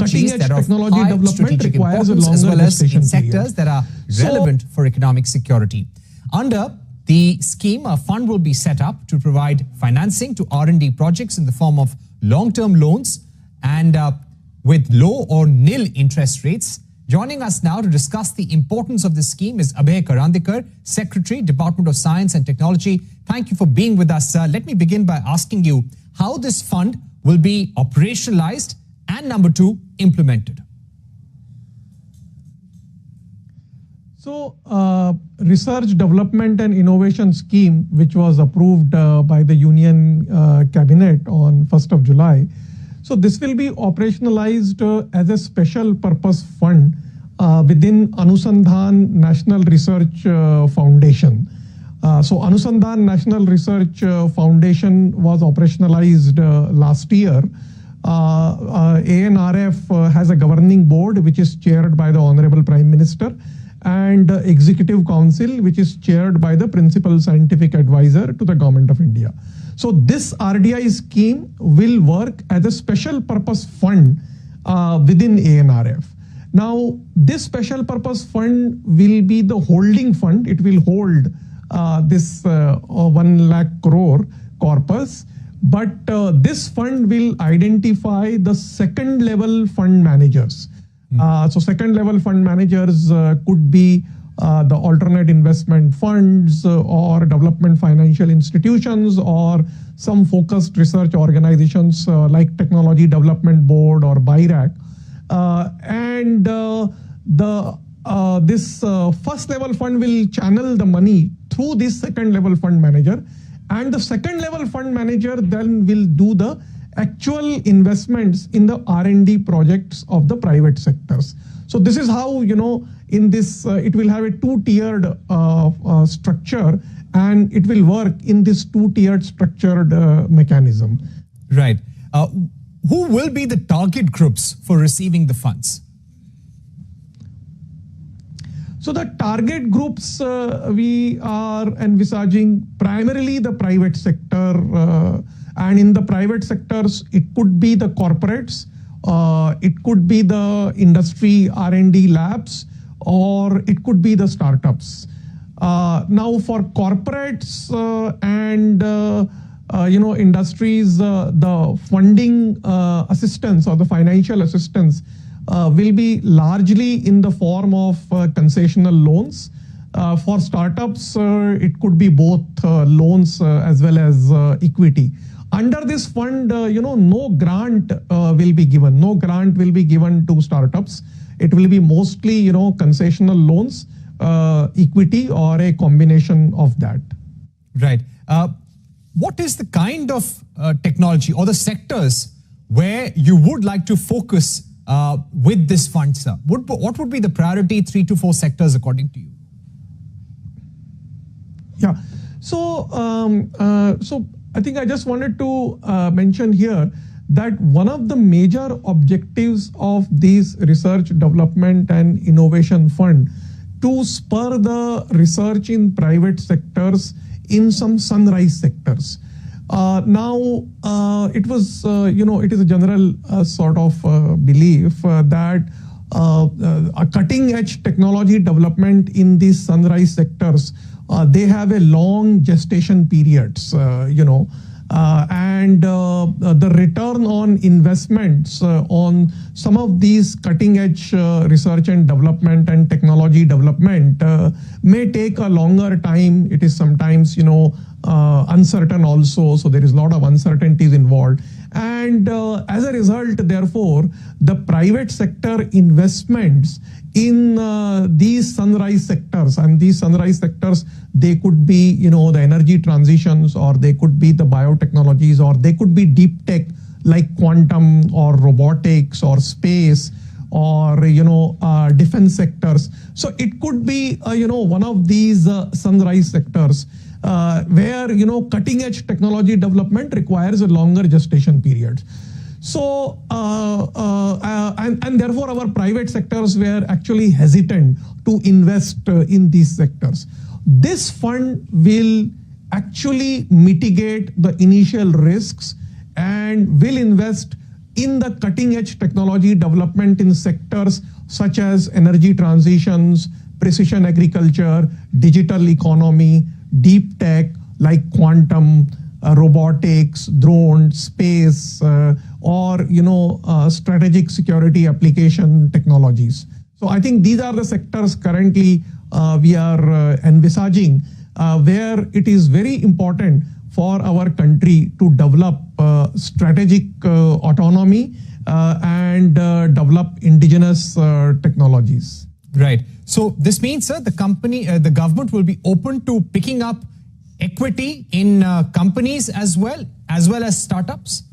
technologies that are of high strategic importance, as well as in sectors that are relevant for economic security. Under the scheme, a fund will be set up to provide financing to R&D projects in the form of long-term loans and with low or nil interest rates. Joining us now to discuss the importance of this scheme is Abhay Karandikar, Secretary, Department of Science and Technology. Thank you for being with us, sir. Let me begin by asking you how this fund will be operationalized and, number two, implemented. So, Research, Development and Innovation Scheme, which was approved by the Union Cabinet on 1st of July. So, this will be operationalized as a special purpose fund within Anusandhan National Research Foundation. So, Anusandhan National Research Foundation was operationalized last year. ANRF has a governing board which is chaired by the Honorable Prime Minister, and Executive Council, which is chaired by the Principal Scientific Advisor to the Government of India. So this RDI scheme will work as a special purpose fund within ANRF. Now, this special purpose fund will be the holding fund. It will hold this 1 lakh crore corpus, but this fund will identify the second level fund managers. So second level fund managers could be the alternate investment funds or development financial institutions or some focused research organizations like Technology Development Board or BIRAC. This first level fund will channel the money through this second level fund manager, and the second level fund manager then will do the actual investments in the R&D projects of the private sectors. So this is how, in this, it will have a two-tiered structure, and it will work in this two-tiered structured mechanism. Right. Who will be the target groups for receiving the funds? So the target groups we are envisaging primarily the private sector, and in the private sectors, it could be the corporates, it could be the industry R&D labs, or it could be the startups. Now for corporates and industries, the funding assistance or the financial assistance will be largely in the form of concessional loans. For startups, it could be both loans as well as equity. Under this fund, no grant will be given. No grant will be given to startups. It will be mostly, concessional loans, equity, or a combination of that. Right. What is the kind of technology or the sectors where you would like to focus with this fund, sir? What would be the priority 3 to 4 sectors according to you? Yeah. So I think I just wanted to mention here that one of the major objectives of this Research, Development and Innovation Fund to spur the research in private sectors in some sunrise sectors. Now, it was, it is a general sort of belief that a cutting edge technology development in these sunrise sectors, they have a long gestation periods, and the return on investments on some of these cutting edge research and development and technology development may take a longer time. It is sometimes, uncertain also. So there is a lot of uncertainties involved. And as a result, therefore, the private sector investments in these sunrise sectors, and these sunrise sectors, they could be, the energy transitions, or they could be the biotechnologies, or they could be deep tech like quantum or robotics or space or, defense sectors. So it could be, one of these sunrise sectors where, cutting edge technology development requires a longer gestation period. So, and therefore our private sectors were actually hesitant to invest in these sectors. This fund will actually mitigate the initial risks and will invest in the cutting edge technology development in sectors such as energy transitions, precision agriculture, digital economy, deep tech like quantum, robotics, drones, space, or strategic security application technologies. So I think these are the sectors currently we are envisaging where it is very important for our country to develop strategic autonomy and develop indigenous technologies. Right. So this means, sir, the government will be open to picking up equity in companies as well as startups?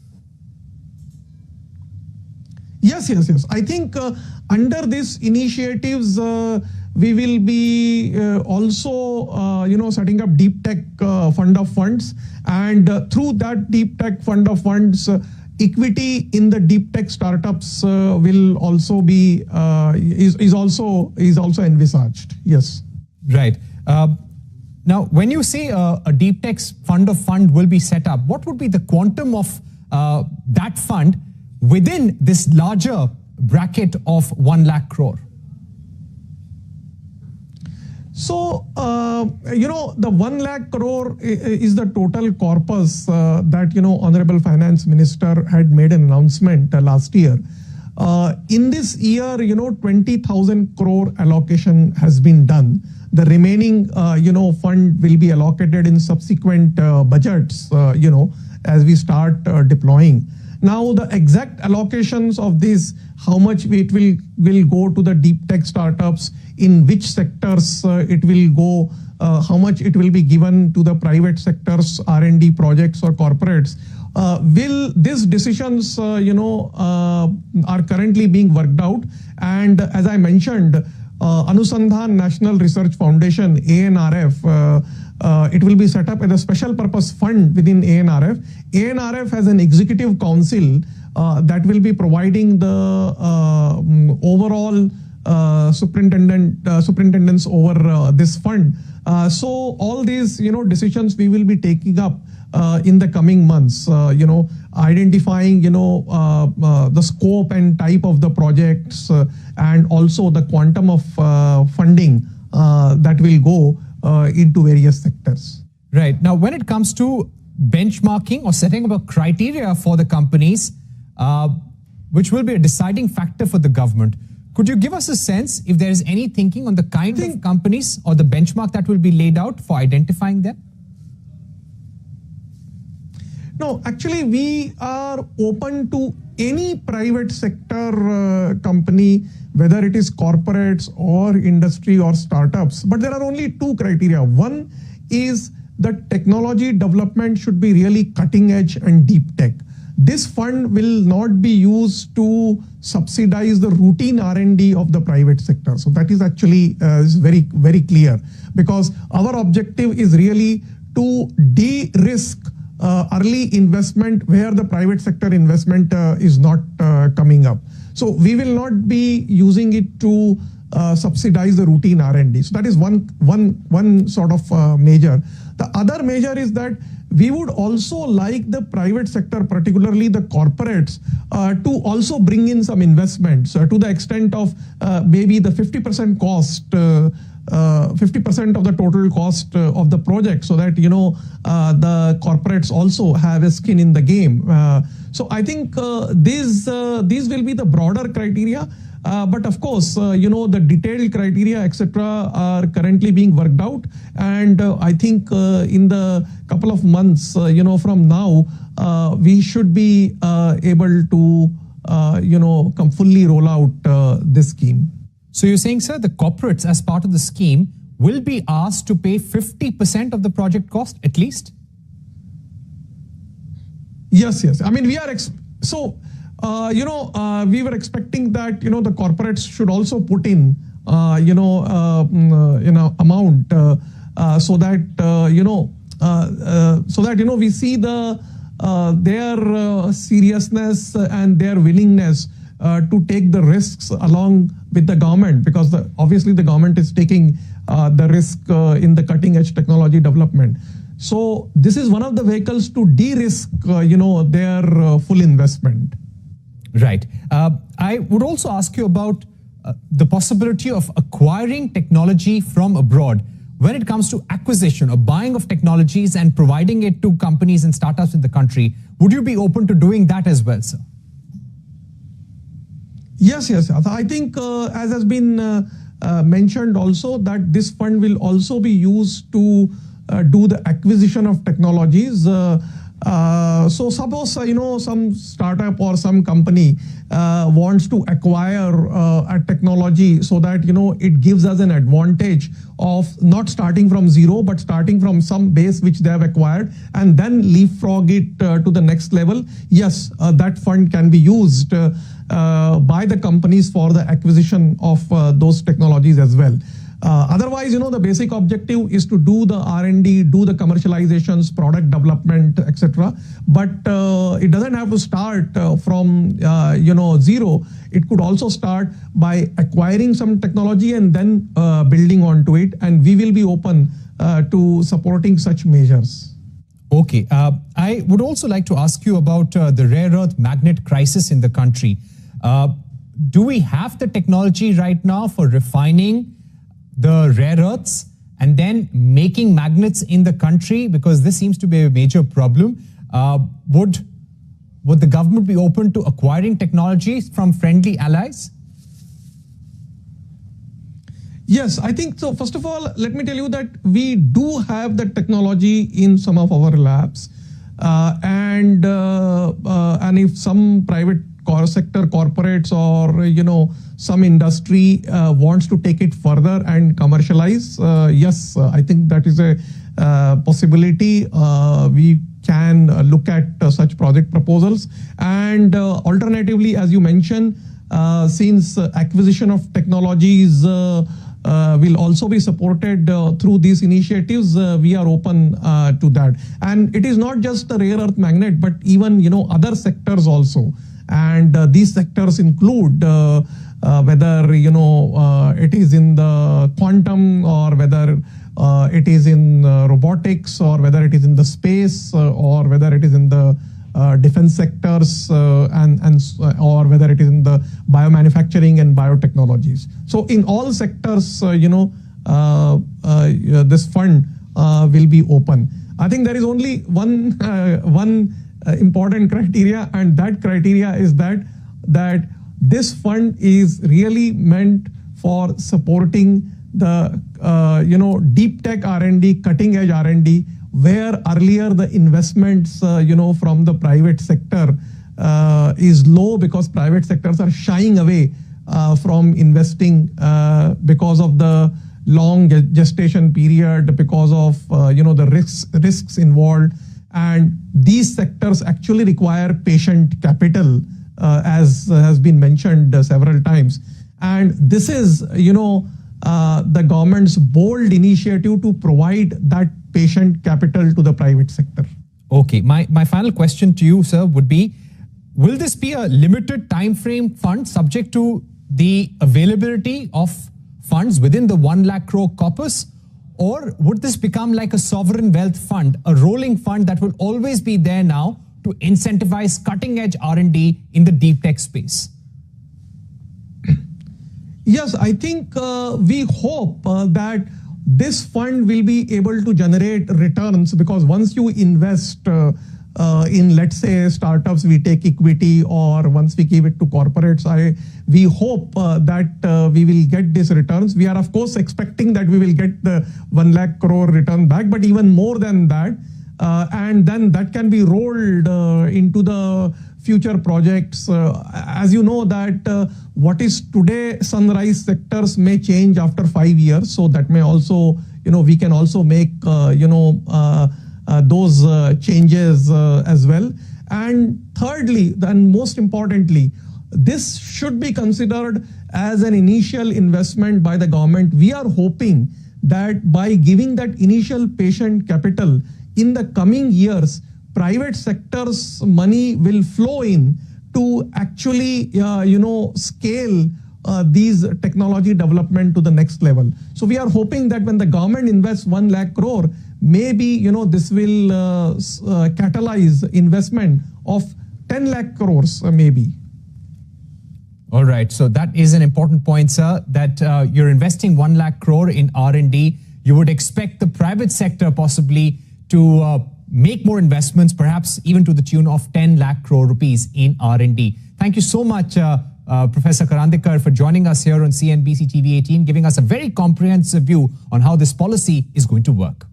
Yes. I think under these initiatives, we will be also, setting up deep tech fund of funds, and through that deep tech fund of funds, equity in the deep tech startups will also be is also envisaged. Yes. Right. Now, when you say a deep tech fund of fund will be set up, what would be the quantum of that fund within this larger bracket of 1 lakh crore? So, the 1 lakh crore is the total corpus that, Honorable Finance Minister had made an announcement last year. In this year, 20,000 crore allocation has been done. The remaining, fund will be allocated in subsequent budgets, as we start deploying. Now, the exact allocations of this, how much it will go to the deep tech startups, in which sectors it will go, how much it will be given to the private sectors, R&D projects or corporates. These decisions, are currently being worked out. And as I mentioned, Anusandhan National Research Foundation, ANRF, it will be set up as a special purpose fund within ANRF. ANRF has an executive council that will be providing the overall superintendence over this fund. So all these decisions we will be taking up in the coming months, identifying the scope and type of the projects and also the quantum of funding that will go into various sectors. Right. Now, when it comes to benchmarking or setting up a criteria for the companies, which will be a deciding factor for the government, could you give us a sense if there is any thinking on the kind of companies or the benchmark that will be laid out for identifying them? No, actually, we are open to any private sector company, whether it is corporates or industry or startups. But there are only two criteria. One is the technology development should be really cutting edge and deep tech. This fund will not be used to subsidize the routine R&D of the private sector. So that is actually is very, very clear, because our objective is really to de-risk early investment where the private sector investment is not coming up. So we will not be using it to subsidize the routine R&D. So that is one sort of measure. The other measure is that we would also like the private sector, particularly the corporates, to also bring in some investments to the extent of maybe the 50% cost, 50% of the total cost of the project, so that the corporates also have a skin in the game. So I think these will be the broader criteria. But of course, the detailed criteria, etc., are currently being worked out. And I think in the couple of months, from now, we should be able to, come fully roll out this scheme. So you're saying, sir, the corporates, as part of the scheme, will be asked to pay 50% of the project cost at least? Yes. I mean, we are we were expecting that the corporates should also put in amount so that we see their seriousness and their willingness to take the risks along with the government, because obviously the government is taking the risk in the cutting edge technology development. So this is one of the vehicles to de-risk their full investment. Right. I would also ask you about the possibility of acquiring technology from abroad when it comes to acquisition or buying of technologies and providing it to companies and startups in the country. Would you be open to doing that as well, sir? Yes. I think as has been mentioned also, that this fund will also be used to do the acquisition of technologies. So suppose some startup or some company wants to acquire a technology so that it gives us an advantage of not starting from zero but starting from some base which they have acquired and then leapfrog it to the next level. Yes, that fund can be used by the companies for the acquisition of those technologies as well. Otherwise, the basic objective is to do the R&D, do the commercializations, product development, etc. But it doesn't have to start from zero. It could also start by acquiring some technology and then building onto it. And we will be open to supporting such measures. Okay. I would also like to ask you about the rare earth magnet crisis in the country. Do we have the technology right now for refining the rare earths and then making magnets in the country? Because this seems to be a major problem. Would the government be open to acquiring technologies from friendly allies? Yes, I think so. First of all, let me tell you that we do have the technology in some of our labs. And if some private sector corporates or some industry wants to take it further and commercialize, yes, I think that is a possibility. We can look at such project proposals. And alternatively, as you mentioned, since acquisition of technologies will also be supported through these initiatives, we are open to that. And it is not just the rare earth magnet, but even other sectors also. And these sectors include whether it is in the quantum or whether it is in robotics or whether it is in the space or whether it is in the defense sectors or whether it is in the biomanufacturing and biotechnologies. So in all sectors, this fund will be open. I think there is only one important criteria, and that criteria is that this fund is really meant for supporting the deep tech R&D, cutting edge R&D, where earlier the investments from the private sector is low because private sectors are shying away from investing because of the long gestation period, because of the risks involved. And these sectors actually require patient capital, as has been mentioned several times. And this is, the government's bold initiative to provide that patient capital to the private sector. Okay, my final question to you, sir, would be, will this be a limited time frame fund subject to the availability of funds within the 1 lakh crore corpus? Or would this become like a sovereign wealth fund, a rolling fund that will always be there now to incentivize cutting edge R&D in the deep tech space? Yes, I think we hope that this fund will be able to generate returns, because once you invest in, let's say, startups, we take equity, or once we give it to corporates, we hope that we will get these returns. We are, of course, expecting that we will get the 1 lakh crore return back, but even more than that. And then that can be rolled into the future projects. As you know that what is today sunrise sectors may change after 5 years. So that may also, we can also make, those changes as well. And thirdly, and most importantly, this should be considered as an initial investment by the government. We are hoping that by giving that initial patient capital, in the coming years, private sector's money will flow in to actually, scale these technology development to the next level. So we are hoping that when the government invests 1 lakh crore, maybe, this will catalyze investment of 10 lakh crores maybe. All right. So that is an important point, sir, that you're investing 1 lakh crore in R&D. You would expect the private sector possibly to make more investments, perhaps even to the tune of 10 lakh crore rupees in R&D. Thank you so much, Professor Karandikar, for joining us here on CNBC TV 18, giving us a very comprehensive view on how this policy is going to work.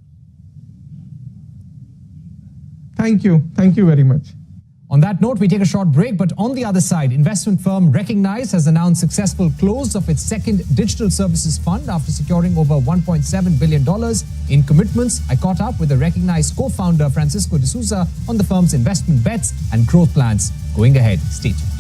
Thank you. Thank you very much. On that note, we take a short break, but on the other side, investment firm Recognize has announced successful close of its second digital services fund after securing over $1.7 billion in commitments. I caught up with the Recognize co-founder Francisco D'Souza on the firm's investment bets and growth plans going ahead. Stay tuned.